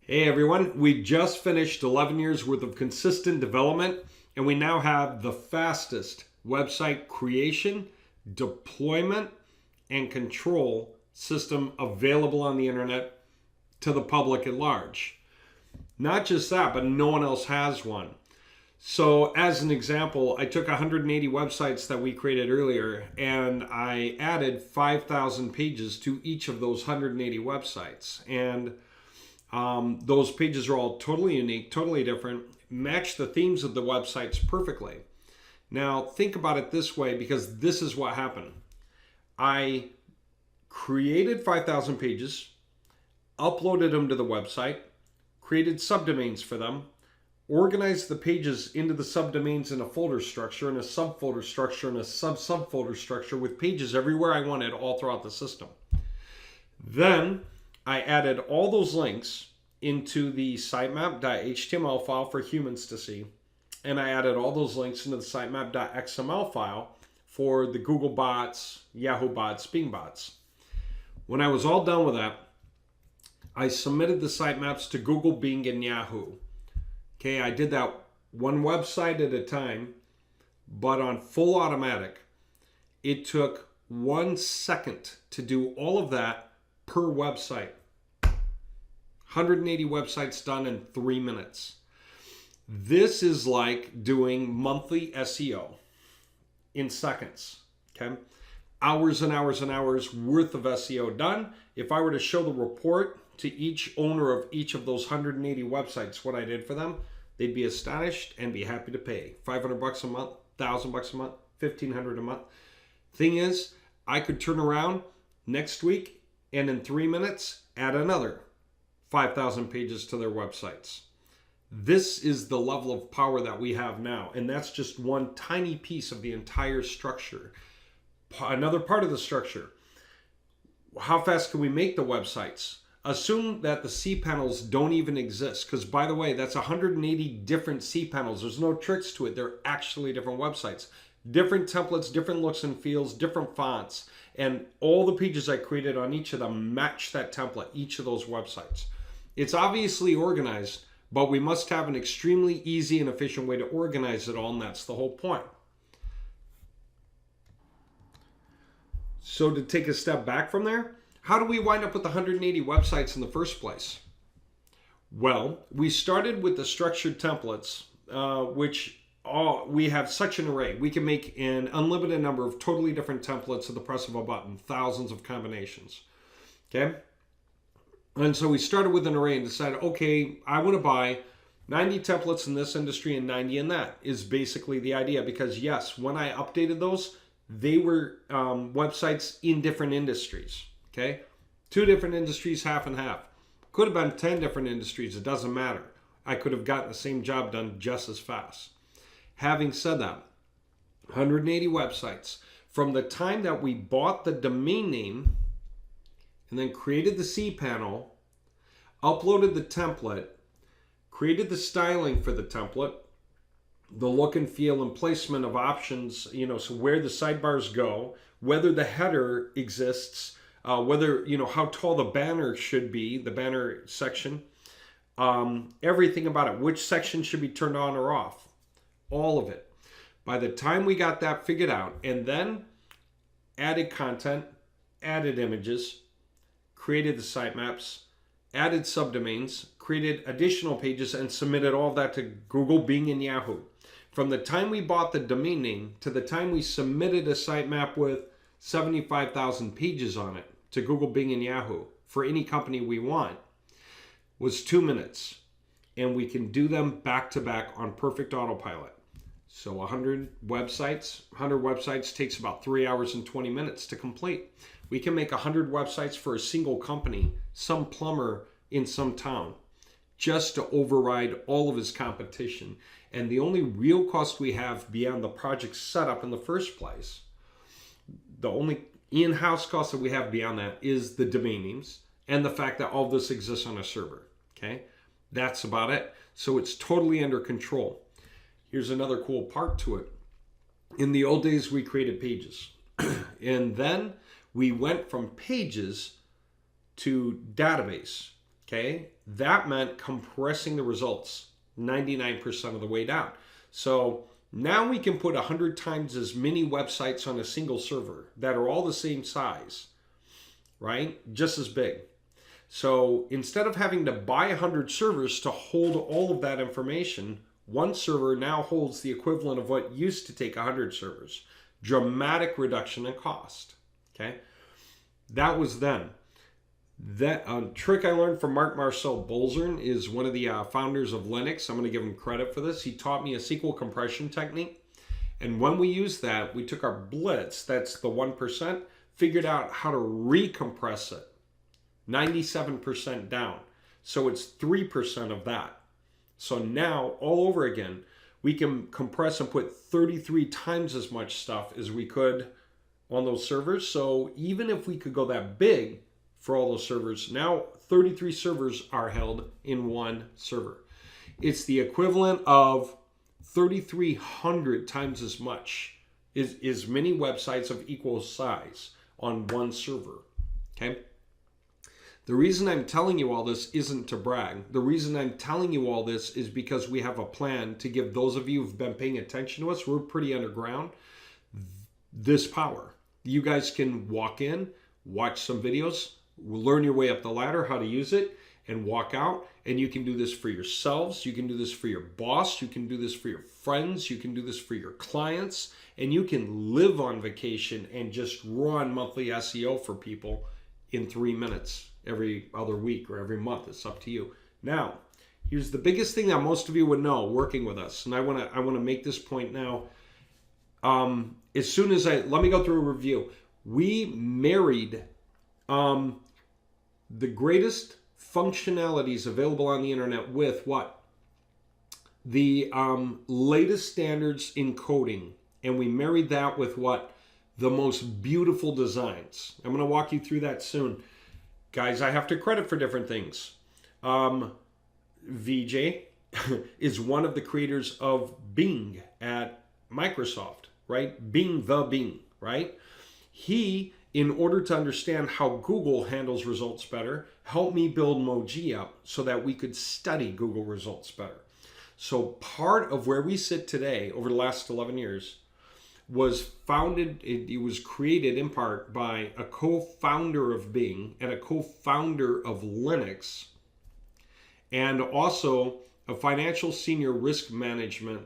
Hey everyone, we just finished 11 years worth of consistent development, and we now have the fastest website creation, deployment, and control system available on the internet to the public at large. Not just that, but no one else has one. So as an example, I took 180 websites that we created earlier and I added 5,000 pages to each of those 180 websites. And those pages are all totally unique, totally different, match the themes of the websites perfectly. Now, think about it this way, because this is what happened. I created 5,000 pages, uploaded them to the website, created subdomains for them, organized the pages into the subdomains in a folder structure, and a subfolder structure, and a sub-subfolder structure with pages everywhere I wanted all throughout the system. Then I added all those links into the sitemap.html file for humans to see. And I added all those links into the sitemap.xml file for the Google bots, Yahoo bots, Bing bots. When I was all done with that, I submitted the sitemaps to Google, Bing, and Yahoo. Okay, I did that one website at a time, but on full automatic. It took 1 second to do all of that per website. 180 websites done in 3 minutes. This is like doing monthly SEO in seconds. Okay, hours and hours and hours worth of SEO done. If I were to show the report to each owner of each of those 180 websites, what I did for them, they'd be astonished and be happy to pay $500 a month, $1,000 a month, $1,500 a month. Thing is, I could turn around next week and in 3 minutes add another 5,000 pages to their websites. This is the level of power that we have now, and that's just one tiny piece of the entire structure. Another part of the structure, how fast can we make the websites? Assume that the cPanels don't even exist, because by the way, that's 180 different cPanels. There's no tricks to it. They're actually different websites. Different templates, different looks and feels, different fonts, and all the pages I created on each of them match that template, each of those websites. It's obviously organized, but we must have an extremely easy and efficient way to organize it all, and that's the whole point. So to take a step back from there, how do we wind up with 180 websites in the first place? Well, we started with the structured templates, which we have such an array. We can make an unlimited number of totally different templates at the press of a button, thousands of combinations. Okay? And so we started with an array and decided, okay, I want to buy 90 templates in this industry and 90 in that, is basically the idea. Because yes, when I updated those, they were websites in different industries. Okay? 2 different industries, half and half. Could have been 10 different industries. It doesn't matter. I could have gotten the same job done just as fast. Having said that, 180 websites. From the time that we bought the domain name and then created the cPanel, uploaded the template, created the styling for the template, the look and feel and placement of options, so where the sidebars go, whether the header exists, whether, how tall the banner should be, the banner section, everything about it, which section should be turned on or off, all of it. By the time we got that figured out, and then added content, added images, created the sitemaps, added subdomains, created additional pages, and submitted all of that to Google, Bing, and Yahoo. From the time we bought the domain name to the time we submitted a sitemap with 75,000 pages on it to Google, Bing, and Yahoo for any company we want was 2 minutes. And we can do them back to back on perfect autopilot. So 100 websites takes about 3 hours and 20 minutes to complete. We can make 100 websites for a single company, some plumber in some town, just to override all of his competition. And the only real cost we have beyond the project setup in the first place, the only in-house cost that we have beyond that is the domain names and the fact that all this exists on a server. Okay, that's about it. So it's totally under control. Here's another cool part to it. In the old days, we created pages. And then we went from pages to database. Okay, that meant compressing the results 99% of the way down. So now we can put 100 times as many websites on a single server that are all the same size, right? Just as big. So instead of having to buy 100 servers to hold all of that information, one server now holds the equivalent of what used to take 100 servers. Dramatic reduction in cost. Okay, that was then. That trick I learned from Marcel Bolzern is one of the founders of Linux. I'm going to give him credit for this. He taught me a SQL compression technique. And when we used that, we took our blitz, that's the 1%, figured out how to recompress it. 97% down. So it's 3% of that. So now, all over again, we can compress and put 33 times as much stuff as we could on those servers. So even if we could go that big for all those servers, now 33 servers are held in one server. It's the equivalent of 3,300 times as much, is many websites of equal size on one server. Okay? The reason I'm telling you all this isn't to brag. The reason I'm telling you all this is because we have a plan to give those of you who've been paying attention to us, we're pretty underground, this power. You guys can walk in, watch some videos, learn your way up the ladder, how to use it, and walk out. And you can do this for yourselves. You can do this for your boss. You can do this for your friends. You can do this for your clients. And you can live on vacation and just run monthly SEO for people in 3 minutes every other week or every month. It's up to you. Now, here's the biggest thing that most of you would know working with us. And I want to make this point now. As soon as let me go through a review. We married the greatest functionalities available on the internet with what? The latest standards in coding. And we married that with what? The most beautiful designs. I'm going to walk you through that soon. Guys, I have to credit for different things. VJ is one of the creators of Bing at Microsoft, right? Bing, right? He, in order to understand how Google handles results better, helped me build Moji up so that we could study Google results better. So part of where we sit today over the last 11 years was founded, it was created in part by a co-founder of Bing and a co-founder of Linux, and also a financial senior risk management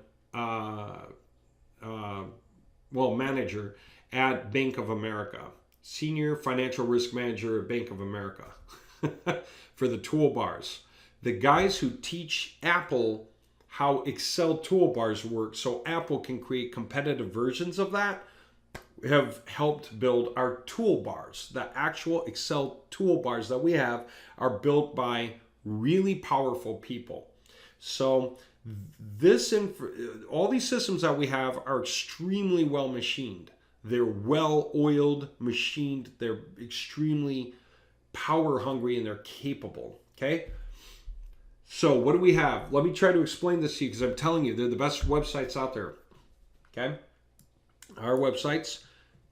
manager at Bank of America. Senior financial risk manager at Bank of America for the toolbars. The guys who teach Apple how Excel toolbars work so Apple can create competitive versions of that have helped build our toolbars. The actual Excel toolbars that we have are built by really powerful people. So all these systems that we have are extremely well machined. They're well-oiled, machined. They're extremely power hungry and they're capable. Okay? So what do we have? Let me try to explain this to you because I'm telling you, they're the best websites out there. Okay? Our websites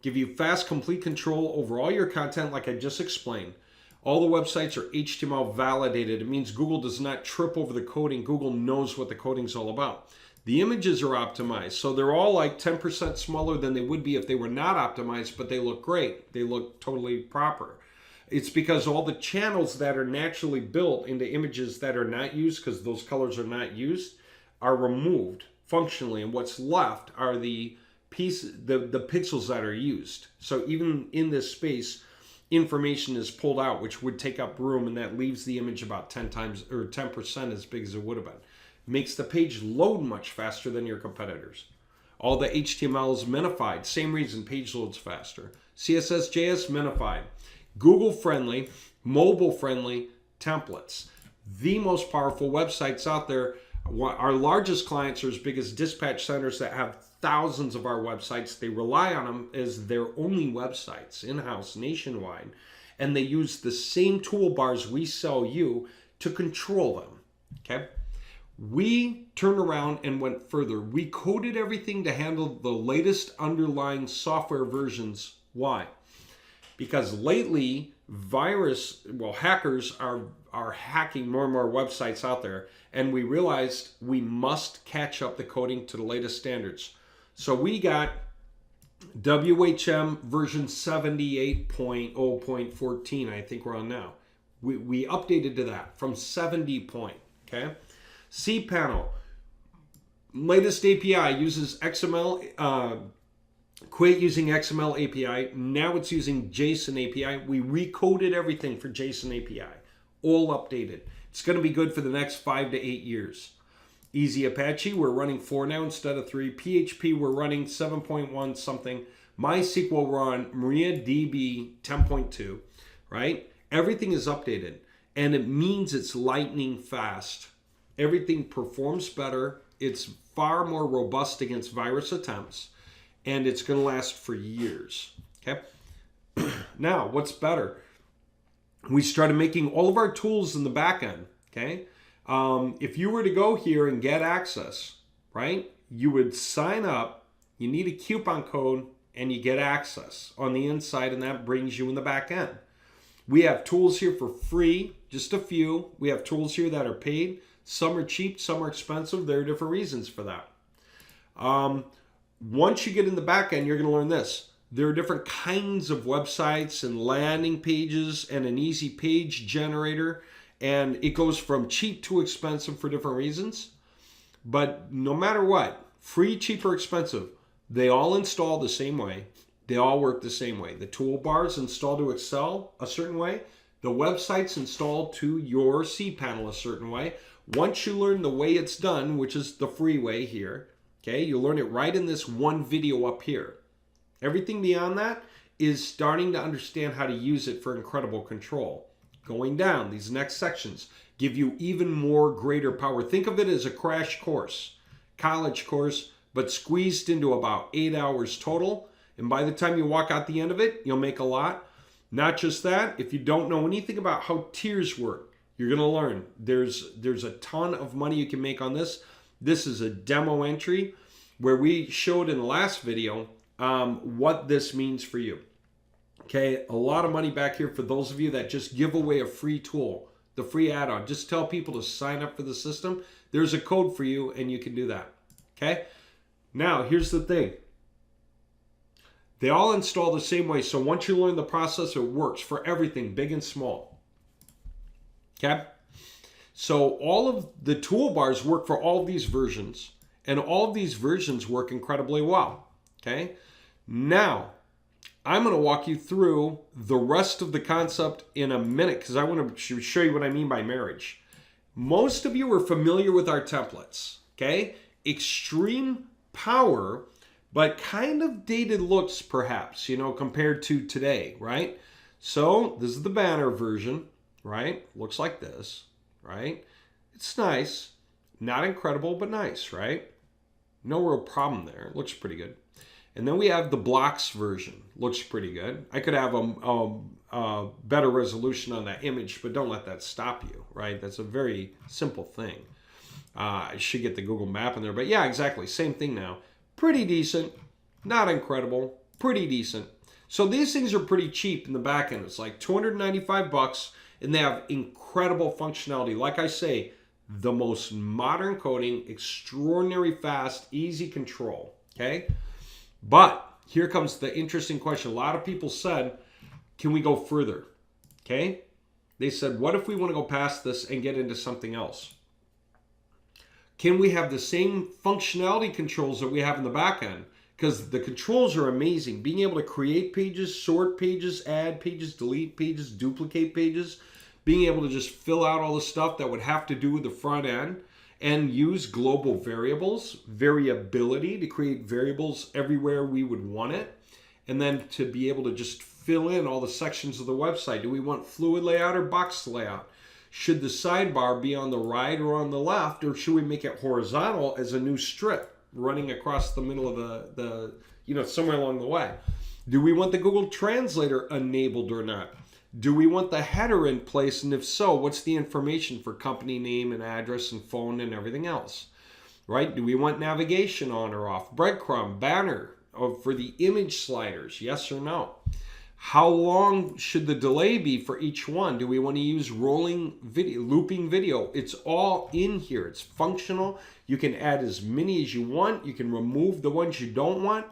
give you fast, complete control over all your content like I just explained. All the websites are HTML validated. It means Google does not trip over the coding. Google knows what the coding is all about. The images are optimized. So they're all like 10% smaller than they would be if they were not optimized, but they look great. They look totally proper. It's because all the channels that are naturally built into images that are not used, because those colors are not used, are removed functionally. And what's left are the pixels that are used. So even in this space, information is pulled out, which would take up room, and that leaves the image about 10 times or 10% as big as it would have been. Makes the page load much faster than your competitors. All the HTML is minified. Same reason, page loads faster. CSS, JS, minified. Google-friendly, mobile-friendly templates. The most powerful websites out there. Our largest clients are as big as dispatch centers that have thousands of our websites. They rely on them as their only websites, in-house, nationwide. And they use the same toolbars we sell you to control them. Okay? We turned around and went further. We coded everything to handle the latest underlying software versions. Why? Because lately, hackers are hacking more and more websites out there, and we realized we must catch up the coding to the latest standards. So we got WHM version 78.0.14, I think we're on now. We updated to that from 70 point, okay? cPanel, latest API uses XML, quit using XML API. Now it's using JSON API. We recoded everything for JSON API, all updated. It's going to be good for the next 5 to 8 years. Easy Apache, we're running 4 now instead of 3. PHP, we're running 7.1 something. MySQL, we're on MariaDB 10.2, right? Everything is updated, and it means it's lightning fast. Everything performs better. It's far more robust against virus attempts, and it's going to last for years, okay? Now, what's better? We started making all of our tools in the back end, okay? If you were to go here and get access, right, you would sign up, you need a coupon code, and you get access on the inside, and that brings you in the back end. We have tools here for free, just a few. We have tools here that are paid. Some are cheap, some are expensive. There are different reasons for that. Once you get in the back end, you're going to learn this. There are different kinds of websites and landing pages and an easy page generator. And it goes from cheap to expensive for different reasons. But no matter what, free, cheap, or expensive, they all install the same way. They all work the same way. The toolbars install to Excel a certain way. The website's installed to your cPanel a certain way. Once you learn the way it's done, which is the free way here, okay, you'll learn it right in this one video up here. Everything beyond that is starting to understand how to use it for incredible control. Going down, these next sections give you even more greater power. Think of it as a crash course, college course, but squeezed into about 8 hours total. And by the time you walk out the end of it, you'll make a lot. Not just that, if you don't know anything about how tiers work, you're going to learn. There's a ton of money you can make on this. This is a demo entry where we showed in the last video what this means for you. Okay, a lot of money back here for those of you that just give away a free tool, the free add-on. Just tell people to sign up for the system. There's a code for you, and you can do that. Okay, now here's the thing. They all install the same way, so once you learn the process, it works for everything, big and small. Okay? So all of the toolbars work for all of these versions, and all of these versions work incredibly well. Okay? Now, I'm going to walk you through the rest of the concept in a minute, because I want to show you what I mean by marriage. Most of you are familiar with our templates. Okay? Extreme power, but kind of dated looks perhaps, compared to today, right? So this is the banner version, right? Looks like this, right? It's nice, not incredible, but nice, right? No real problem there. Looks pretty good. And then we have the blocks version. Looks pretty good. I could have a better resolution on that image, but don't let that stop you, right? That's a very simple thing. I should get the Google map in there, but yeah, exactly. Same thing now. Pretty decent, not incredible, pretty decent. So these things are pretty cheap in the back end. It's like $295, and they have incredible functionality. Like I say, the most modern coding, extraordinary fast, easy control, okay? But here comes the interesting question. A lot of people said, can we go further, okay? They said, what if we want to go past this and get into something else? Can we have the same functionality controls that we have in the back end? Because the controls are amazing. Being able to create pages, sort pages, add pages, delete pages, duplicate pages. Being able to just fill out all the stuff that would have to do with the front end. And use global variables, variability to create variables everywhere we would want it. And then to be able to just fill in all the sections of the website. Do we want fluid layout or box layout? Should the sidebar be on the right or on the left, or should we make it horizontal as a new strip running across the middle of the somewhere along the way? Do we want the Google Translator enabled or not? Do we want the header in place? And if so, what's the information for company name and address and phone and everything else? Right? Do we want navigation on or off? Breadcrumb, banner, or for the image sliders? Yes or no? How long should the delay be for each one? Do we want to use rolling video, looping video? It's all in here. It's functional. You can add as many as you want. You can remove the ones you don't want.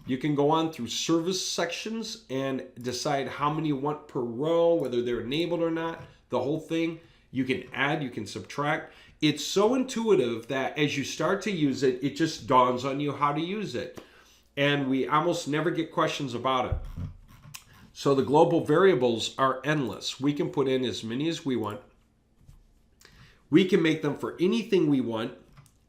You can go on through service sections and decide how many you want per row, whether they're enabled or not, the whole thing. You can add, you can subtract. It's so intuitive that as you start to use it, it just dawns on you how to use it. And we almost never get questions about it. So the global variables are endless. We can put in as many as we want. We can make them for anything we want,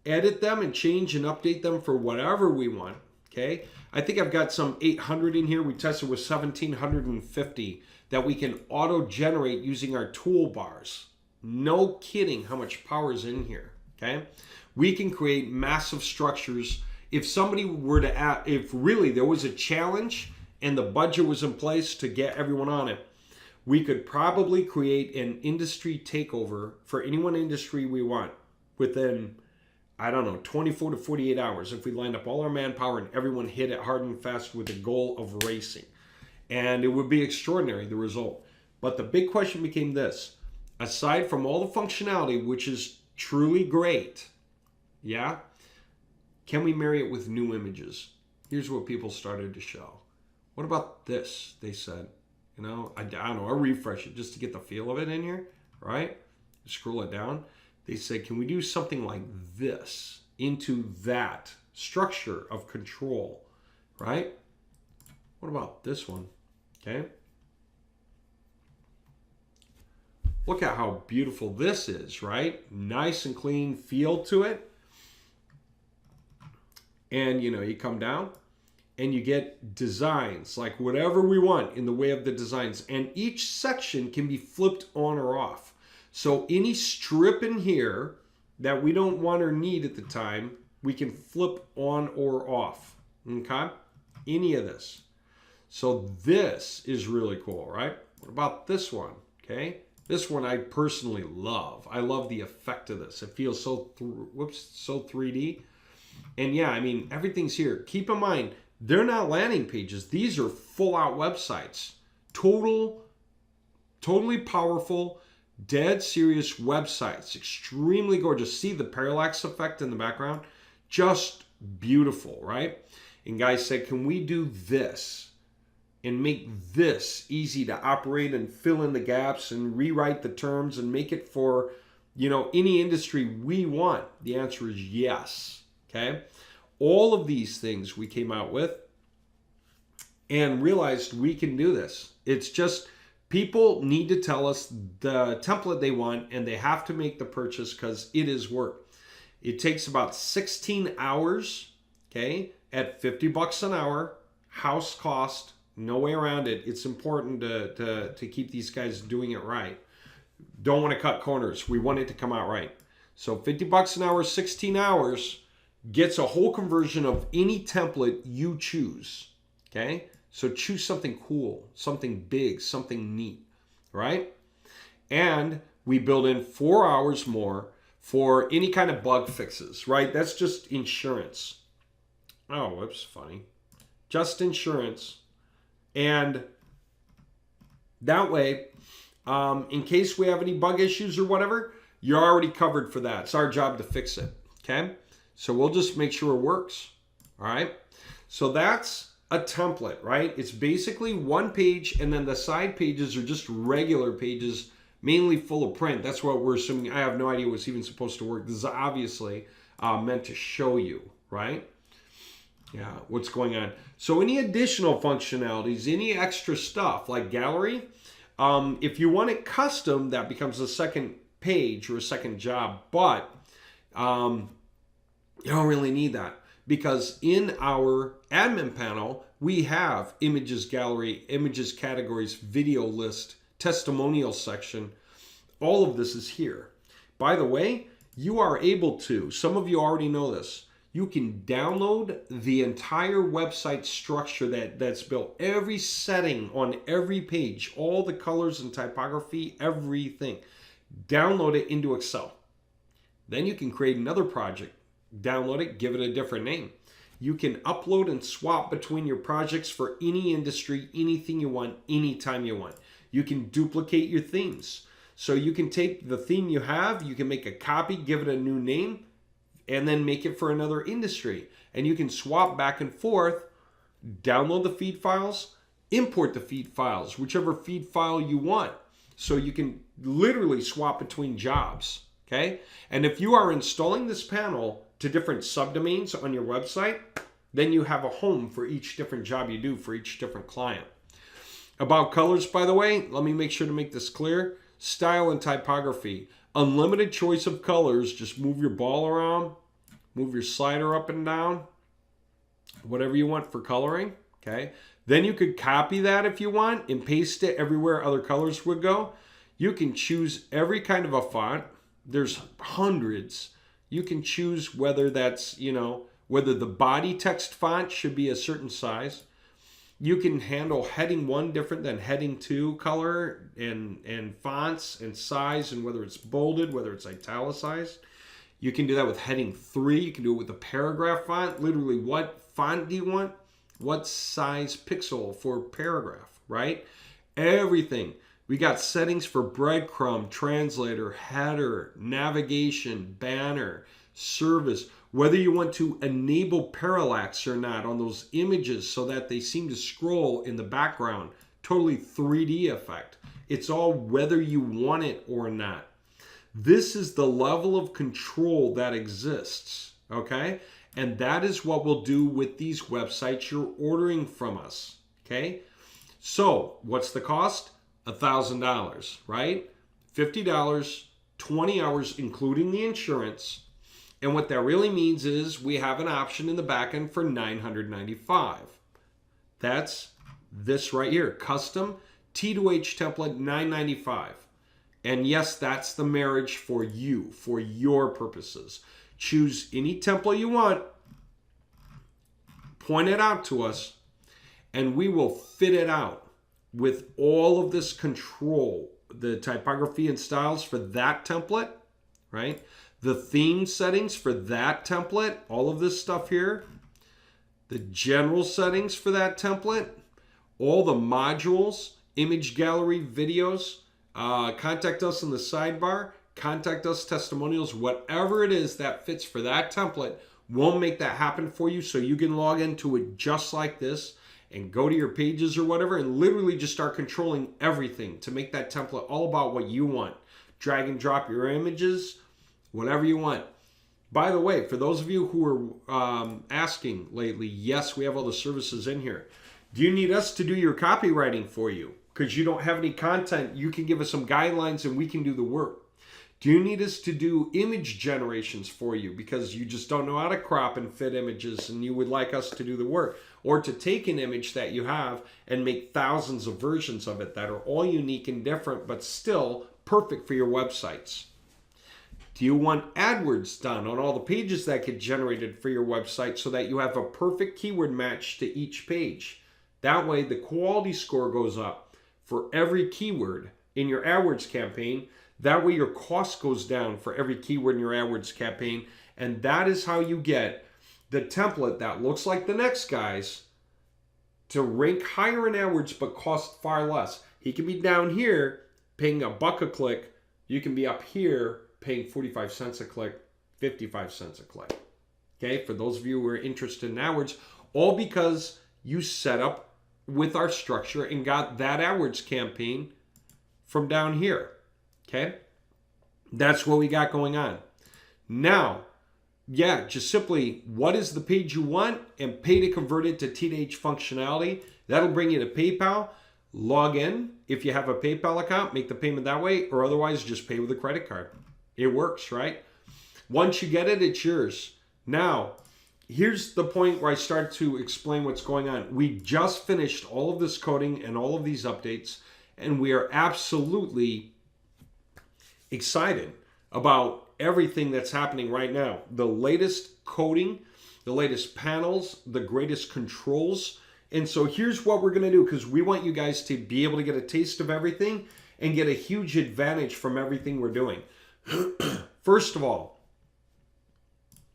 edit them and change and update them for whatever we want. Okay, I think I've got some 800 in here. We tested with 1750 that we can auto-generate using our toolbars. No kidding how much power is in here. Okay, we can create massive structures. If somebody were to add, if really there was a challenge and the budget was in place to get everyone on it, we could probably create an industry takeover for any one industry we want within, I don't know, 24 to 48 hours if we lined up all our manpower and everyone hit it hard and fast with the goal of racing. And it would be extraordinary, the result. But the big question became this. Aside from all the functionality, which is truly great, yeah, can we marry it with new images? Here's what people started to show. What about this? They said, you know, I don't know, I'll refresh it just to get the feel of it in here, right? Scroll it down. They said, can we do something like this into that structure of control, right? What about this one? Okay. Look at how beautiful this is, right? Nice and clean feel to it. And, you know, you come down and you get designs, like whatever we want in the way of the designs. And each section can be flipped on or off. So any strip in here that we don't want or need at the time, we can flip on or off, okay? Any of this. So this is really cool, right? What about this one, okay? This one I personally love. I love the effect of this. It feels so, so 3D. And yeah, I mean, everything's here. Keep in mind, they're not landing pages. These are full-out websites. Totally powerful, dead serious websites. Extremely gorgeous. See the parallax effect in the background? Just beautiful, right? And guys said, can we do this and make this easy to operate and fill in the gaps and rewrite the terms and make it for, you know, any industry we want? The answer is yes, okay? All of these things we came out with and realized we can do this. It's just people need to tell us the template they want and they have to make the purchase because it is work. It takes about 16 hours, okay, at $50 an hour, house cost, no way around it. It's important to keep these guys doing it right. Don't want to cut corners. We want it to come out right. So $50 an hour, 16 hours, gets a whole conversion of any template you choose, okay? So choose something cool, something big, something neat, right? And we build in 4 hours more for any kind of bug fixes, right? That's just insurance. Oh, whoops, funny. Just insurance. And that way, in case we have any bug issues or whatever, you're already covered for that. It's our job to fix it, okay? So we'll just make sure it works, all right? So that's a template, right? It's basically one page and then the side pages are just regular pages, mainly full of print. That's what we're assuming. I have no idea what's even supposed to work. This is obviously meant to show you, right? Yeah, what's going on. So any additional functionalities, any extra stuff like gallery, if you want it custom, that becomes a second page or a second job, but you don't really need that because in our admin panel, we have images gallery, images categories, video list, testimonial section. All of this is here. By the way, you are able to, some of you already know this, you can download the entire website structure that's built. Every setting on every page, all the colors and typography, everything. Download it into Excel. Then you can create another project, download it, give it a different name. You can upload and swap between your projects for any industry, anything you want, anytime you want. You can duplicate your themes. So you can take the theme you have, you can make a copy, give it a new name, and then make it for another industry. And you can swap back and forth, download the feed files, import the feed files, whichever feed file you want. So you can literally swap between jobs, okay? And if you are installing this panel to different subdomains on your website, then you have a home for each different job you do for each different client. About colors, by the way, let me make sure to make this clear. Style and typography. Unlimited choice of colors. Just move your ball around, move your slider up and down, whatever you want for coloring, okay? Then you could copy that if you want and paste it everywhere other colors would go. You can choose every kind of a font. There's hundreds. You can choose whether that's, whether the body text font should be a certain size. You can handle heading 1 different than heading 2 color and fonts and size, and whether it's bolded, whether it's italicized. You can do that with heading 3. You can do it with a paragraph font. Literally, what font do you want? What size pixel for paragraph, right? Everything. We got settings for breadcrumb, translator, header, navigation, banner, service. Whether you want to enable parallax or not on those images so that they seem to scroll in the background. Totally 3D effect. It's all whether you want it or not. This is the level of control that exists, okay? And that is what we'll do with these websites you're ordering from us, okay? So what's the cost? $1,000, right? $50, 20 hours, including the insurance. And what that really means is we have an option in the backend for $995. That's this right here, custom T2H template, $995. And yes, that's the marriage for you, for your purposes. Choose any template you want, point it out to us, and we will fit it out with all of this control, the typography and styles for that template, right? The theme settings for that template, all of this stuff here, the general settings for that template, all the modules, image gallery, videos, contact us in the sidebar, contact us testimonials, whatever it is that fits for that template, we'll make that happen for you so you can log into it just like this and go to your pages or whatever and literally just start controlling everything to make that template all about what you want. Drag and drop your images, whatever you want. By the way, for those of you who are asking lately, yes, we have all the services in here. Do you need us to do your copywriting for you? Because you don't have any content, you can give us some guidelines and we can do the work. Do you need us to do image generations for you because you just don't know how to crop and fit images and you would like us to do the work? Or to take an image that you have and make thousands of versions of it that are all unique and different but still perfect for your websites? Do you want AdWords done on all the pages that get generated for your website so that you have a perfect keyword match to each page? That way the quality score goes up for every keyword in your AdWords campaign. That way your cost goes down for every keyword in your AdWords campaign. And that is how you get the template that looks like the next guy's to rank higher in AdWords but cost far less. He can be down here paying $1 a click. You can be up here paying 45 cents a click, 55 cents a click. Okay, for those of you who are interested in AdWords, all because you set up with our structure and got that AdWords campaign from down here. Okay, that's what we got going on. Now, yeah, just simply what is the page you want and pay to convert it to T2H Functionality. That'll bring you to PayPal. Log in if you have a PayPal account, make the payment that way, or otherwise just pay with a credit card. It works, right? Once you get it, it's yours. Now, here's the point where I start to explain what's going on. We just finished all of this coding and all of these updates, and we are absolutely excited about everything that's happening right now. The latest coding, the latest panels, the greatest controls. And so here's what we're going to do, because we want you guys to be able to get a taste of everything and get a huge advantage from everything we're doing. First of all,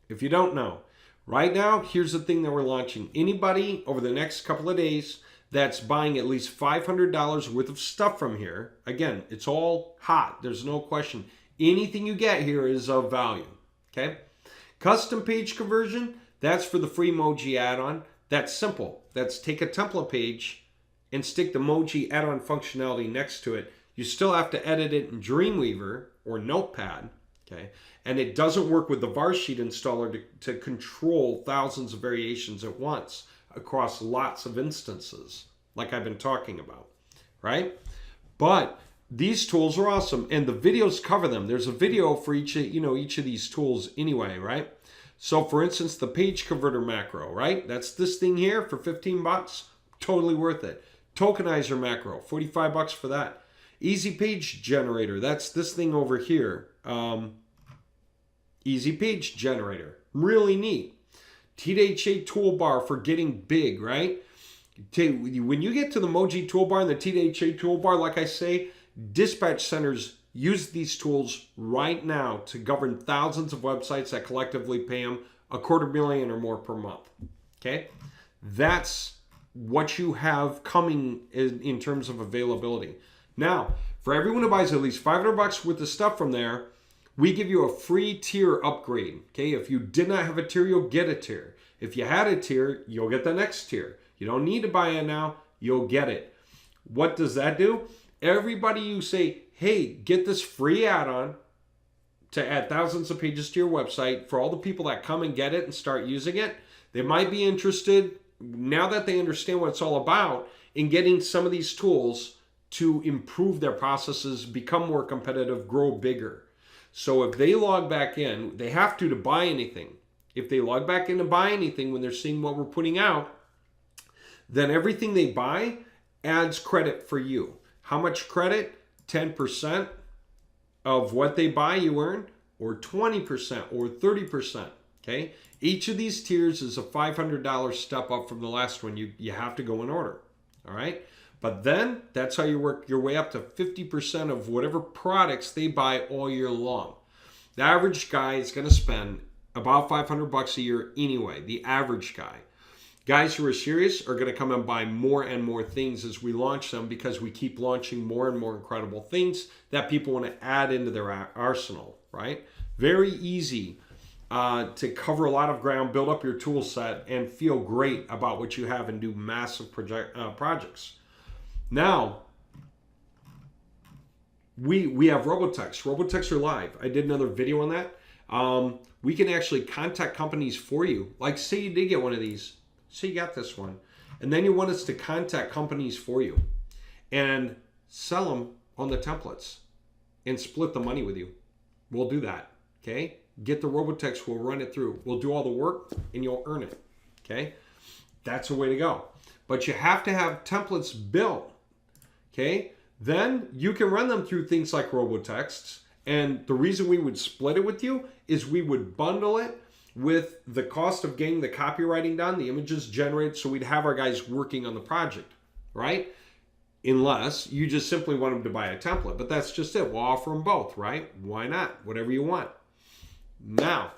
if you don't know, Right now, here's the thing that we're launching. Anybody over the next couple of days that's buying at least $500 worth of stuff from here, again, it's all hot. There's no question. Anything you get here is of value. Okay? Custom page conversion, that's for the free emoji add-on. That's simple. That's take a template page and stick the emoji add-on functionality next to it. You still have to edit it in Dreamweaver or Notepad. Okay, and it doesn't work with the Varsheet installer to control thousands of variations at once across lots of instances, like I've been talking about, right? But these tools are awesome, and the videos cover them. There's a video for each of these tools anyway, right? So, for instance, the page converter macro, right? That's this thing here for 15 bucks, totally worth it. Tokenizer macro, 45 bucks for that. Easy page generator, that's this thing over here. Easy page generator, really neat. T2H toolbar for getting big, right? When you get to the Moji toolbar and the T2H toolbar, like I say, dispatch centers use these tools right now to govern thousands of websites that collectively pay them $250,000 or more per month. Okay, that's what you have coming in terms of availability. Now, for everyone who buys at least $500 worth of stuff from there, we give you a free tier upgrade. Okay, if you did not have a tier, you'll get a tier. If you had a tier, you'll get the next tier. You don't need to buy it now, you'll get it. What does that do? Everybody you say, hey, get this free add-on to add thousands of pages to your website, for all the people that come and get it and start using it, they might be interested, now that they understand what it's all about, in getting some of these tools to improve their processes, become more competitive, grow bigger. So if they log back in, they have to buy anything. If they log back in to buy anything when they're seeing what we're putting out, then everything they buy adds credit for you. How much credit? 10% of what they buy you earn, or 20% or 30%. Okay? Each of these tiers is a $500 step up from the last one. You have to go in order. All right? But then that's how you work your way up to 50% of whatever products they buy all year long. The average guy is going to spend about $500 a year anyway, the average guy. Guys who are serious are going to come and buy more and more things as we launch them, because we keep launching more and more incredible things that people want to add into their arsenal, right? Very easy to cover a lot of ground, build up your tool set, and feel great about what you have and do massive projects. Now, we have Robotext. Robotext are live. I did another video on that. We can actually contact companies for you. Like, say you did get one of these. Say you got this one. And then you want us to contact companies for you and sell them on the templates and split the money with you. We'll do that. Okay? Get the Robotext. We'll run it through. We'll do all the work and you'll earn it. Okay? That's a way to go. But you have to have templates built. Okay? Then you can run them through things like Robotexts. And the reason we would split it with you is we would bundle it with the cost of getting the copywriting done, the images generated, so we'd have our guys working on the project, right? Unless you just simply want them to buy a template. But that's just it. We'll offer them both, right? Why not? Whatever you want. Now,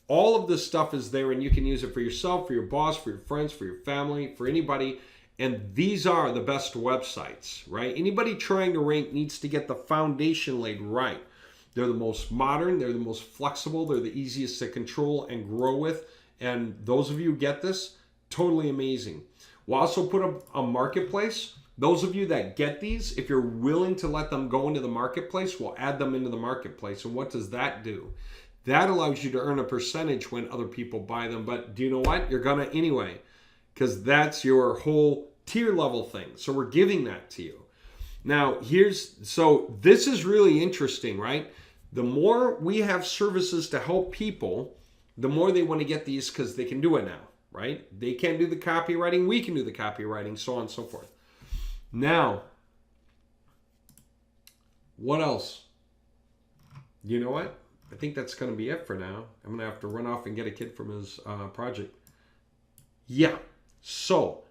all of this stuff is there, and you can use it for yourself, for your boss, for your friends, for your family, for anybody. And these are the best websites, right? Anybody trying to rank needs to get the foundation laid right. They're the most modern, they're the most flexible, they're the easiest to control and grow with. And those of you who get this, totally amazing. We'll also put up a marketplace. Those of you that get these, if you're willing to let them go into the marketplace, we'll add them into the marketplace. And what does that do? That allows you to earn a percentage when other people buy them. But do you know what? You're gonna anyway, because that's your whole tier level thing. So we're giving that to you. Now, so this is really interesting, right? The more we have services to help people, the more they want to get these, because they can do it now, right? They can't do the copywriting, we can do the copywriting, so on and so forth. Now, what else? You know what? I think that's going to be it for now. I'm going to have to run off and get a kid from his project. Yeah, so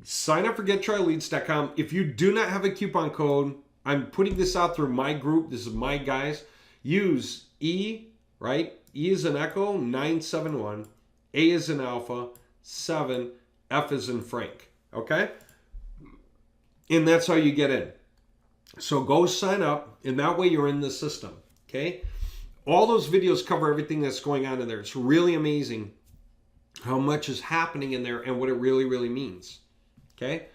sign up for GetTryLeads.com. If you do not have a coupon code, I'm putting this out through my group. This is my guys. Use E, right? E is an echo, 971. A is in Alpha, 7, F is in Frank. Okay? And that's how you get in. So go sign up, and that way you're in the system. Okay? All those videos cover everything that's going on in there. It's really amazing how much is happening in there and what it really, really means. Okay?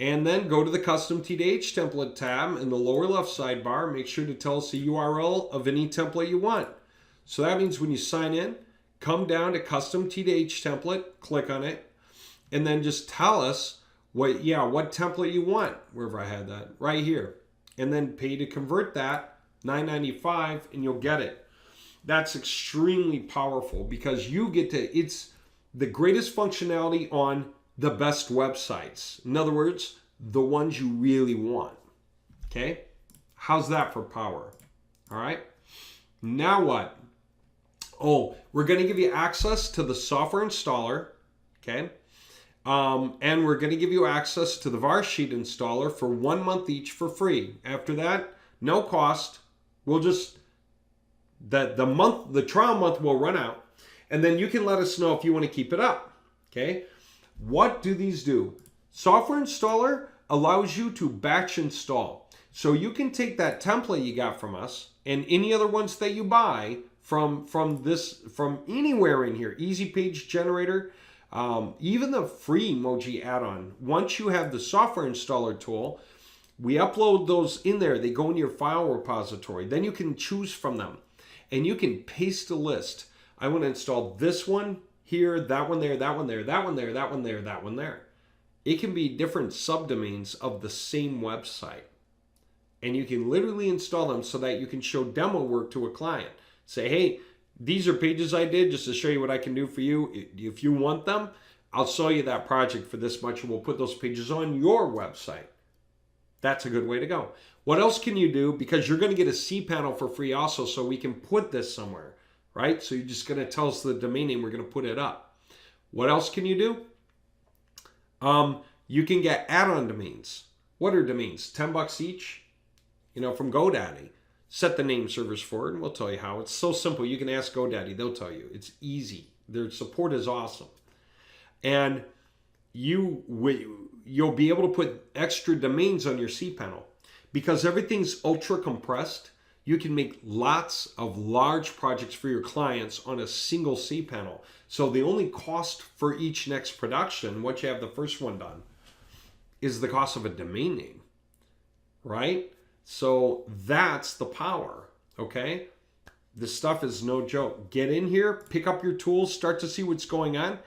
And then go to the Custom T2H Template tab in the lower left sidebar. Make sure to tell us the URL of any template you want. So that means when you sign in, come down to Custom T2H Template, click on it, and then just tell us what template you want, wherever I had that, right here. And then pay to convert that, $9.95, and you'll get it. That's extremely powerful because you get to, it's the greatest functionality on the best websites. In other words, the ones you really want. Okay? How's that for power? All right? Now what? Oh, we're going to give you access to the software installer. Okay? And we're going to give you access to the Varsheet installer for 1 month each for free. After that, no cost. We'll just, the trial month will run out. And then you can let us know if you want to keep it up. Okay? What do these do? Software installer allows you to batch install. So you can take that template you got from us and any other ones that you buy from anywhere in here, Easy Page Generator, even the free emoji add-on. Once you have the software installer tool, we upload those in there. They go in your file repository. Then you can choose from them and you can paste a list. I want to install this one here, that one there, that one there, that one there, that one there, that one there. It can be different subdomains of the same website. And you can literally install them so that you can show demo work to a client. Say, hey, these are pages I did just to show you what I can do for you. If you want them, I'll sell you that project for this much and we'll put those pages on your website. That's a good way to go. What else can you do? Because you're going to get a cPanel for free also, so we can put this somewhere. Right? So you're just going to tell us the domain name. We're going to put it up. What else can you do? You can get add-on domains. What are domains? $10 each, from GoDaddy. Set the name servers for it, and we'll tell you how. It's so simple. You can ask GoDaddy. They'll tell you. It's easy. Their support is awesome. And you'll be able to put extra domains on your cPanel. Because everything's ultra compressed, you can make lots of large projects for your clients on a single cPanel. So the only cost for each next production, once you have the first one done, is the cost of a domain name, right? So that's the power, okay? This stuff is no joke. Get in here, pick up your tools, start to see what's going on.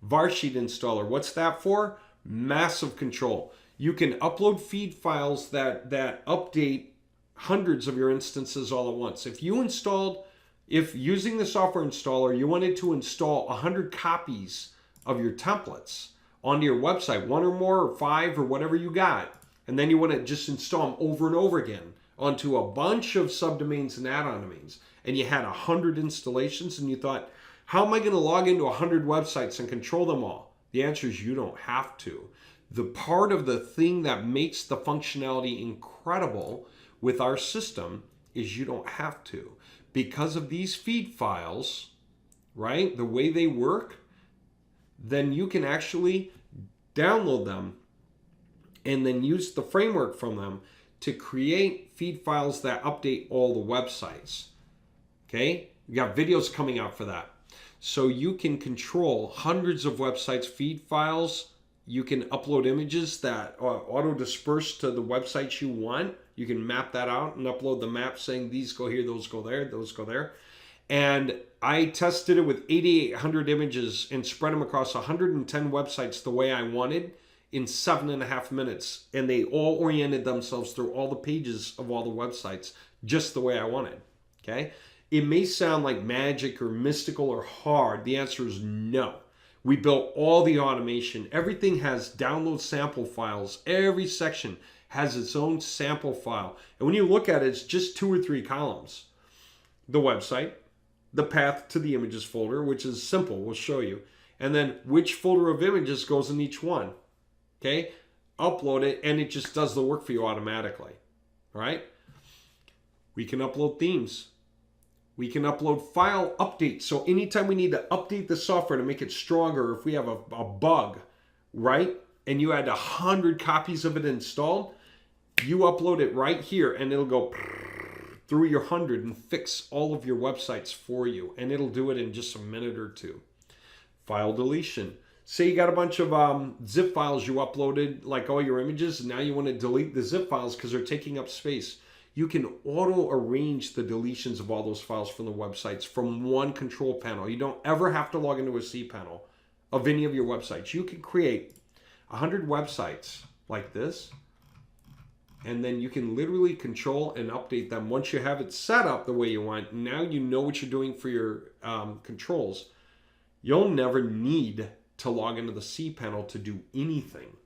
Varsheet installer, what's that for? Massive control. You can upload feed files that update hundreds of your instances all at once. If using the software installer, you wanted to install 100 copies of your templates onto your website, 1 or more or 5 or whatever you got, and then you want to just install them over and over again onto a bunch of subdomains and add-on domains, and you had 100 installations and you thought, how am I going to log into 100 websites and control them all? The answer is you don't have to. The part of the thing that makes the functionality incredible with our system is you don't have to. Because of these feed files, right, the way they work, then you can actually download them and then use the framework from them to create feed files that update all the websites. Okay? We got videos coming out for that. So you can control hundreds of websites' feed files. You can upload images that auto-disperse to the websites you want. You can map that out and upload the map saying these go here, those go there, those go there. And I tested it with 8,800 images and spread them across 110 websites the way I wanted in 7.5 minutes. And they all oriented themselves through all the pages of all the websites just the way I wanted. Okay? It may sound like magic or mystical or hard. The answer is no. We built all the automation. Everything has download sample files. Every section has its own sample file. And when you look at it, it's just 2 or 3 columns. The website, the path to the images folder, which is simple, we'll show you. And then which folder of images goes in each one. Okay? Upload it, and it just does the work for you automatically. All right? We can upload themes. We can upload file updates. So anytime we need to update the software to make it stronger, if we have a bug, right? And you had 100 copies of it installed, you upload it right here and it'll go through your 100 and fix all of your websites for you. And it'll do it in just a minute or two. File deletion. Say you got a bunch of zip files you uploaded, like all your images, and now you want to delete the zip files because they're taking up space. You can auto-arrange the deletions of all those files from the websites from one control panel. You don't ever have to log into a cPanel of any of your websites. You can create 100 websites like this, and then you can literally control and update them. Once you have it set up the way you want, now you know what you're doing for your controls. You'll never need to log into the cPanel to do anything.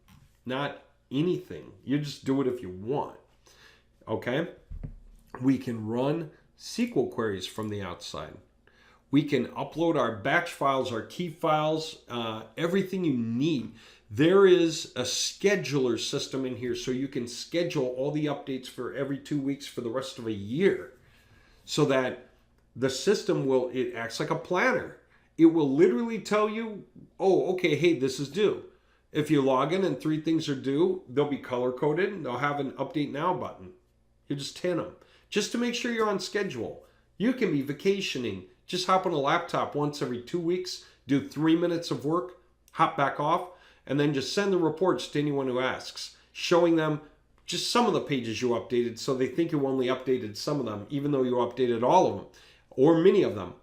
Not anything. You just do it if you want. Okay? We can run SQL queries from the outside. We can upload our batch files, our key files, everything you need. There is a scheduler system in here so you can schedule all the updates for every 2 weeks for the rest of a year. So that the system it acts like a planner. It will literally tell you, oh, okay, hey, this is due. If you log in and 3 things are due, they'll be color-coded and they'll have an update now button. You just hit them. Just to make sure you're on schedule. You can be vacationing. Just hop on a laptop once every 2 weeks, do 3 minutes of work, hop back off, and then just send the reports to anyone who asks, showing them just some of the pages you updated so they think you only updated some of them, even though you updated all of them, or many of them.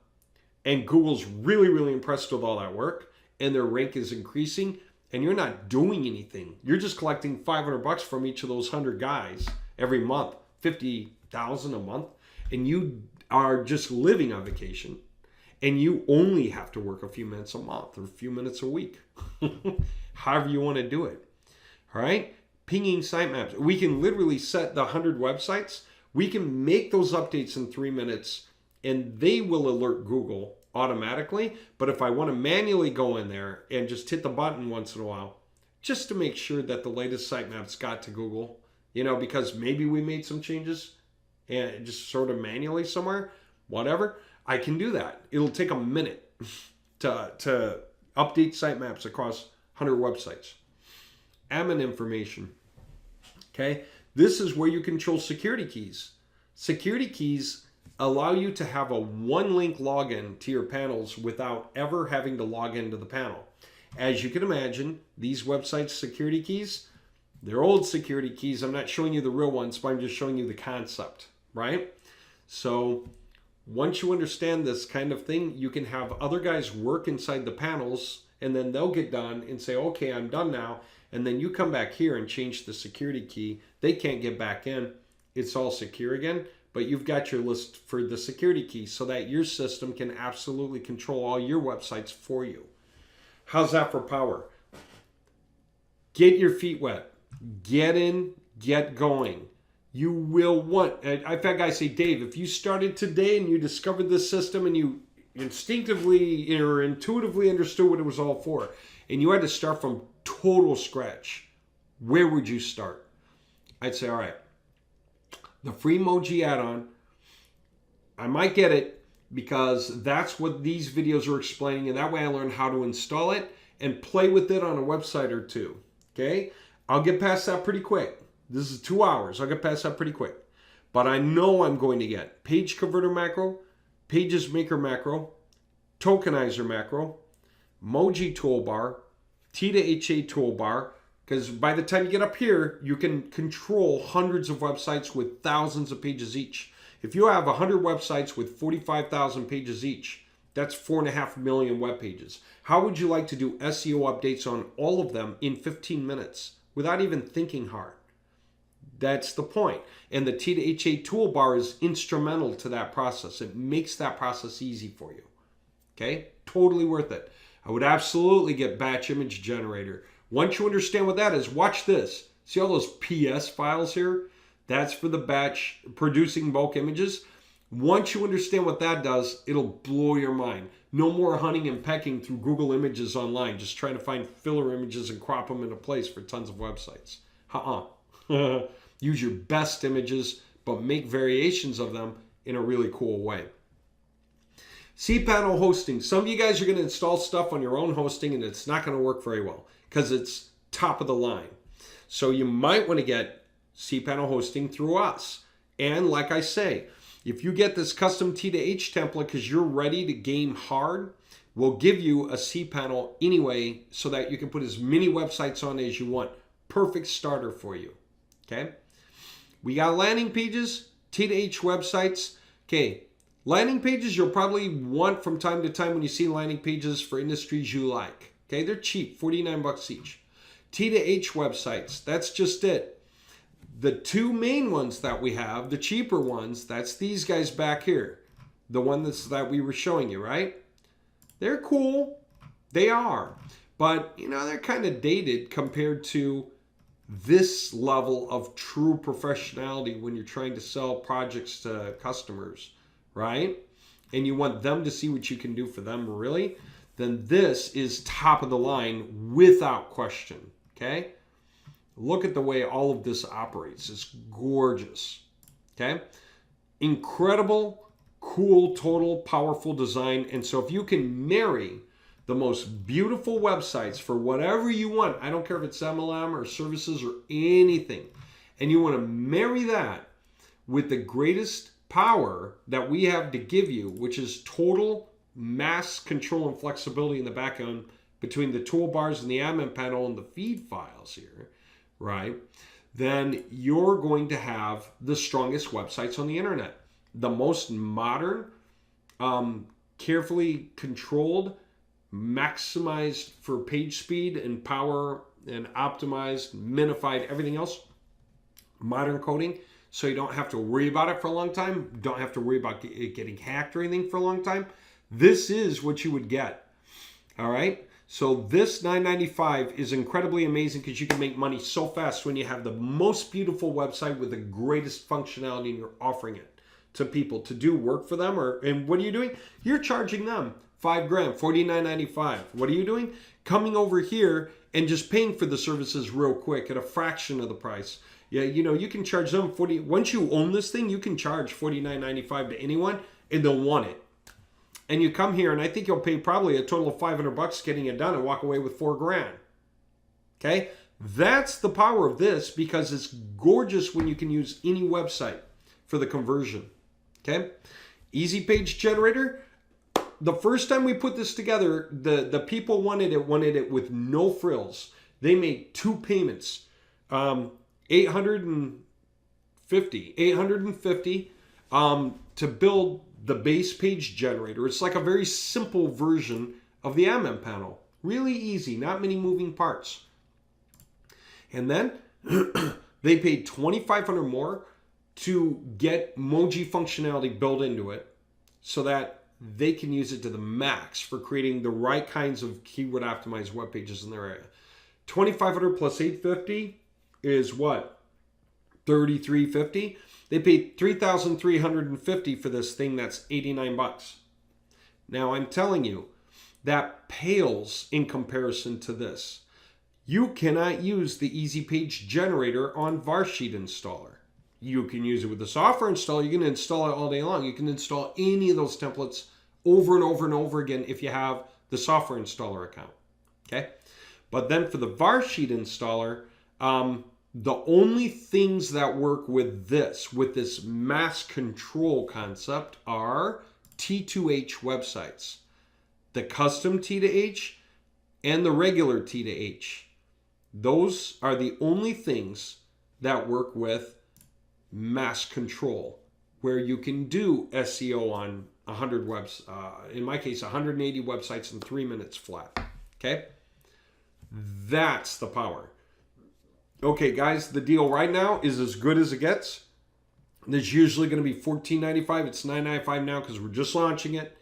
And Google's really, really impressed with all that work, and their rank is increasing, and you're not doing anything. You're just collecting $500 from each of those 100 guys every month, 50,000 a month, and you are just living on vacation, and you only have to work a few minutes a month or a few minutes a week, however you want to do it. All right? Pinging sitemaps. We can literally set the 100 websites. We can make those updates in 3 minutes, and they will alert Google automatically. But if I want to manually go in there and just hit the button once in a while, just to make sure that the latest sitemaps got to Google, because maybe we made some changes and just sort of manually somewhere, whatever, I can do that. It'll take a minute to update sitemaps across 100 websites. Admin information. Okay, this is where you control security keys. Security keys allow you to have a one-link login to your panels without ever having to log into the panel. As you can imagine, these websites' security keys, they're old security keys. I'm not showing you the real ones, but I'm just showing you the concept, right? So once you understand this kind of thing, you can have other guys work inside the panels, and then they'll get done and say, okay, I'm done now. And then you come back here and change the security key. They can't get back in. It's all secure again. But you've got your list for the security key so that your system can absolutely control all your websites for you. How's that for power? Get your feet wet. Get in, get going. You will want, I've had guys say, Dave, if you started today and you discovered this system and you instinctively or intuitively understood what it was all for, and you had to start from total scratch, where would you start? I'd say, all right, the free Moji add-on, I might get it because that's what these videos are explaining, and that way I learn how to install it and play with it on a website or two, okay? I'll get past that pretty quick. This is 2 hours. I'll get past that pretty quick. But I know I'm going to get page converter macro, pages maker macro, tokenizer macro, Moji toolbar, T2H toolbar, because by the time you get up here, you can control hundreds of websites with thousands of pages each. If you have 100 websites with 45,000 pages each, that's 4.5 million web pages. How would you like to do SEO updates on all of them in 15 minutes without even thinking hard? That's the point. And the T2H toolbar is instrumental to that process. It makes that process easy for you. Okay? Totally worth it. I would absolutely get batch image generator. Once you understand what that is, watch this. See all those PS files here? That's for the batch producing bulk images. Once you understand what that does, it'll blow your mind. No more hunting and pecking through Google Images online, just trying to find filler images and crop them into place for tons of websites. Use your best images, but make variations of them in a really cool way. cPanel hosting. Some of you guys are going to install stuff on your own hosting and it's not going to work very well because it's top of the line. So you might want to get cPanel hosting through us. And like I say, if you get this custom T2H template because you're ready to game hard, we'll give you a cPanel anyway so that you can put as many websites on as you want. Perfect starter for you. Okay? We got landing pages, T2H websites. Okay, landing pages you'll probably want from time to time when you see landing pages for industries you like. Okay, they're cheap, $49 each. T2H websites, that's just it. The two main ones that we have, the cheaper ones, that's these guys back here. The one that we were showing you, right? They're cool. They are. But, you know, they're kind of dated compared to this level of true professionality when you're trying to sell projects to customers, right? And you want them to see what you can do for them, really? Then this is top of the line without question, okay? Look at the way all of this operates. It's gorgeous, okay? Incredible, cool, total, powerful design. And so if you can marry the most beautiful websites for whatever you want, I don't care if it's MLM or services or anything, and you want to marry that with the greatest power that we have to give you, which is total mass control and flexibility in the back end between the toolbars and the admin panel and the feed files here, right? Then you're going to have the strongest websites on the internet. The most modern, carefully controlled, maximized for page speed and power and optimized, minified, everything else. Modern coding, so you don't have to worry about it for a long time. Don't have to worry about it getting hacked or anything for a long time. This is what you would get. All right. So this $9.95 is incredibly amazing because you can make money so fast when you have the most beautiful website with the greatest functionality and you're offering it to people to do work for them. And what are you doing? You're charging them $5,000, $49.95. What are you doing? Coming over here and just paying for the services real quick at a fraction of the price. Yeah, you know, you can charge them $40. Once you own this thing, you can charge $49.95 to anyone and they'll want it. And you come here and I think you'll pay probably a total of $500 getting it done and walk away with $4,000. Okay? That's the power of this because it's gorgeous when you can use any website for the conversion. Okay? Easy page generator. The first time we put this together, the people wanted it with no frills. They made two payments, $850 to build the base page generator. It's like a very simple version of the admin panel. Really easy, not many moving parts. And then they paid $2,500 more to get Moji functionality built into it so that they can use it to the max for creating the right kinds of keyword optimized web pages in their area. $2,500 plus $850 is what? $3,350. They paid $3,350 for this thing that's $89. Now I'm telling you, that pales in comparison to this. You cannot use the Easy Page Generator on Varsheet Installer. You can use it with the software installer. You can install it all day long. You can install any of those templates over and over and over again if you have the software installer account. Okay? But then for the Varsheet installer, the only things that work with this mass control concept are T2H websites. The custom T2H and the regular T2H. Those are the only things that work with mass control, where you can do SEO on 100 webs, in my case, 180 websites in 3 minutes flat. Okay? That's the power. Okay, guys, the deal right now is as good as it gets. There's usually going to be $14.95. It's $9.95 now because we're just launching it.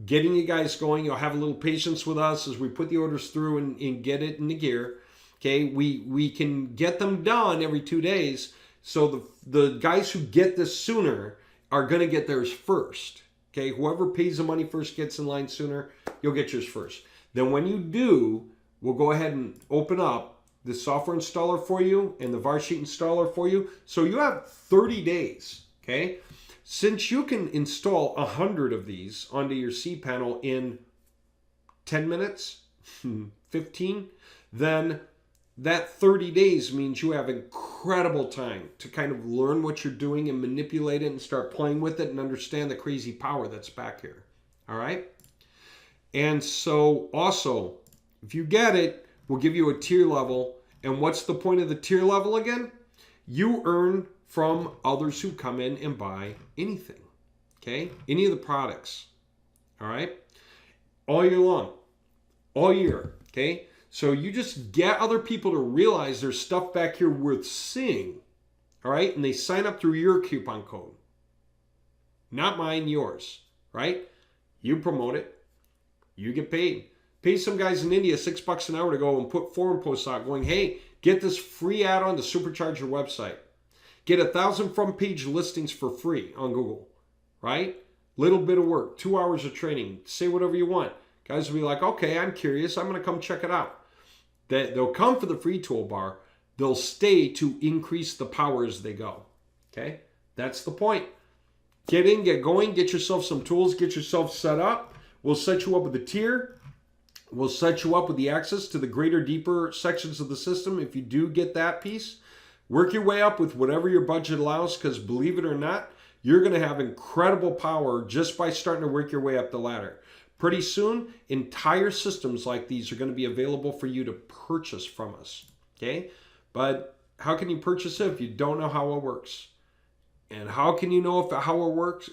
Getting you guys going. You'll have a little patience with us as we put the orders through and get it into gear. Okay, we can get them done every 2 days. So the guys who get this sooner are going to get theirs first. Okay, whoever pays the money first gets in line sooner. You'll get yours first. Then when you do, we'll go ahead and open up the software installer for you and the Varsheet installer for you. So you have 30 days, okay? since you can install 100 of these onto your cPanel in 10 minutes, 15, then that 30 days means you have incredible time to kind of learn what you're doing and manipulate it and start playing with it and understand the crazy power that's back here. All right? And so also, if you get it, we'll give you a tier level. And what's the point of the tier level again? You earn from others who come in and buy anything. Okay? Any of the products. All right? All year long. All year. Okay? So you just get other people to realize there's stuff back here worth seeing. All right? And they sign up through your coupon code. Not mine, yours. Right? You promote it. You get paid. Pay some guys in India $6 an hour to go and put forum posts out going, hey, get this free add-on to supercharge your website. Get 1,000 front page listings for free on Google. Right? Little bit of work. 2 hours of training. Say whatever you want. Guys will be like, okay, I'm curious. I'm going to come check it out. They'll come for the free toolbar. They'll stay to increase the power as they go. Okay? That's the point. Get in, get going, get yourself some tools, get yourself set up. We'll set you up with a tier. We'll set you up with the access to the greater, deeper sections of the system if you do get that piece. Work your way up with whatever your budget allows, because believe it or not, you're going to have incredible power just by starting to work your way up the ladder. Pretty soon, entire systems like these are going to be available for you to purchase from us. Okay? But how can you purchase it if you don't know how it works? And how can you know how it works?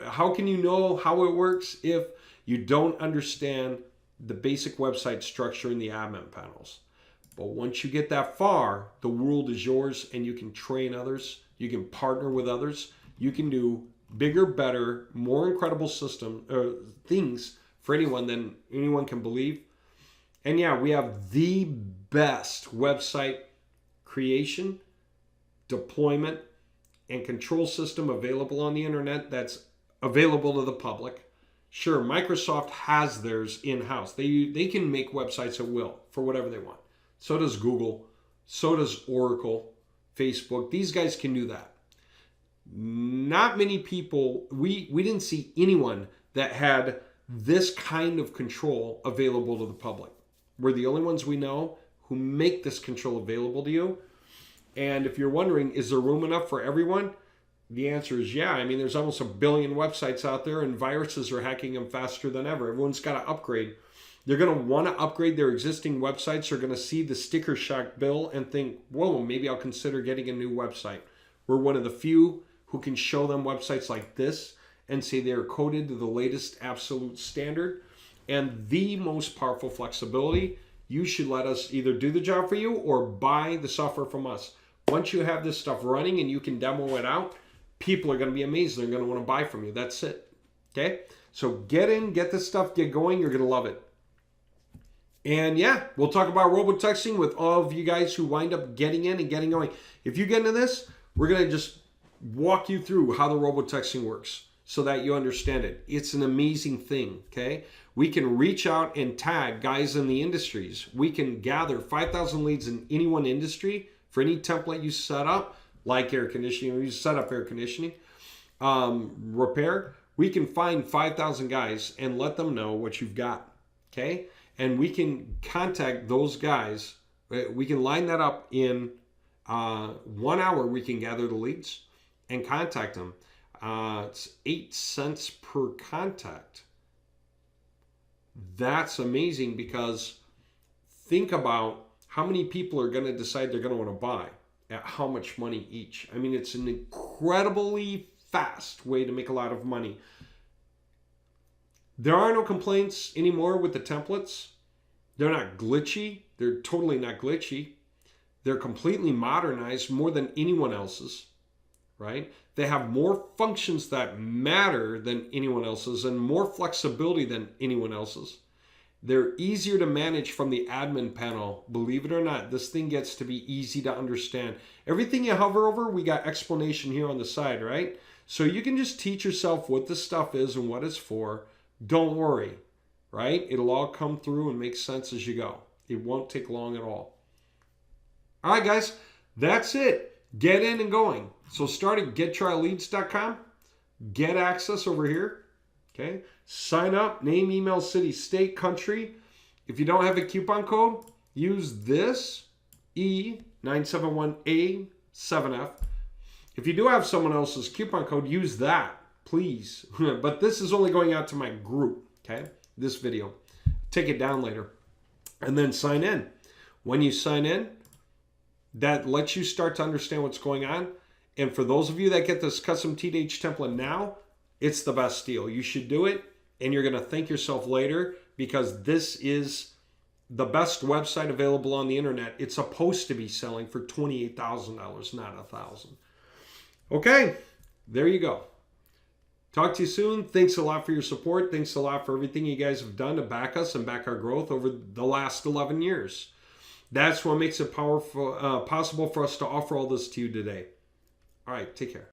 How can you know how it works if you don't understand the basic website structure and the admin panels? But once you get that far, the world is yours, and you can train others. You can partner with others. You can do bigger, better, more incredible things for anyone than anyone can believe. And yeah, we have the best website creation, deployment, and control system available on the internet that's available to the public. Sure, Microsoft has theirs in-house. They can make websites at will for whatever they want. So does Google. So does Oracle, Facebook. These guys can do that. Not many people, we didn't see anyone that had this kind of control available to the public. We're the only ones we know who make this control available to you. And if you're wondering, is there room enough for everyone? The answer is yeah. I mean, there's almost 1 billion websites out there, and viruses are hacking them faster than ever. Everyone's got to upgrade. They're going to want to upgrade their existing websites. They're going to see the sticker shock bill and think, whoa, maybe I'll consider getting a new website. We're one of the few who can show them websites like this and say they're coded to the latest absolute standard and the most powerful flexibility. You should let us either do the job for you or buy the software from us. Once you have this stuff running and you can demo it out, people are going to be amazed. They're going to want to buy from you. That's it. Okay? So get in, get this stuff, get going. You're going to love it. And yeah, we'll talk about robotexting with all of you guys who wind up getting in and getting going. If you get into this, we're going to just walk you through how the robotexting works so that you understand it. It's an amazing thing, okay? We can reach out and tag guys in the industries. We can gather 5,000 leads in any one industry for any template you set up, like air conditioning, you set up air conditioning, repair. We can find 5,000 guys and let them know what you've got, okay? And we can contact those guys. We can line that up in 1 hour. We can gather the leads and contact them. It's 8 cents per contact. That's amazing, because think about how many people are going to decide they're going to want to buy at how much money each. I mean, it's an incredibly fast way to make a lot of money. There are no complaints anymore with the templates. They're not glitchy. They're totally not glitchy. They're completely modernized more than anyone else's, right? They have more functions that matter than anyone else's and more flexibility than anyone else's. They're easier to manage from the admin panel. Believe it or not, this thing gets to be easy to understand. Everything you hover over, we got explanation here on the side, right? So you can just teach yourself what this stuff is and what it's for. Don't worry, right? It'll all come through and make sense as you go. It won't take long at all. All right, guys, that's it. Get in and going. So start at gettrialleads.com. get access over here. Okay, sign up, name, email, city, state, country. If you don't have a coupon code, use this E971A7F. If you do have someone else's coupon code, use that, please. But this is only going out to my group, okay? This video. Take it down later. And then sign in. When you sign in, that lets you start to understand what's going on. And for those of you that get this custom T2H template now, it's the best deal. You should do it, and you're going to thank yourself later, because this is the best website available on the internet. It's supposed to be selling for $28,000, not $1,000. Okay, there you go. Talk to you soon. Thanks a lot for your support. Thanks a lot for everything you guys have done to back us and back our growth over the last 11 years. That's what makes it possible for us to offer all this to you today. All right, take care.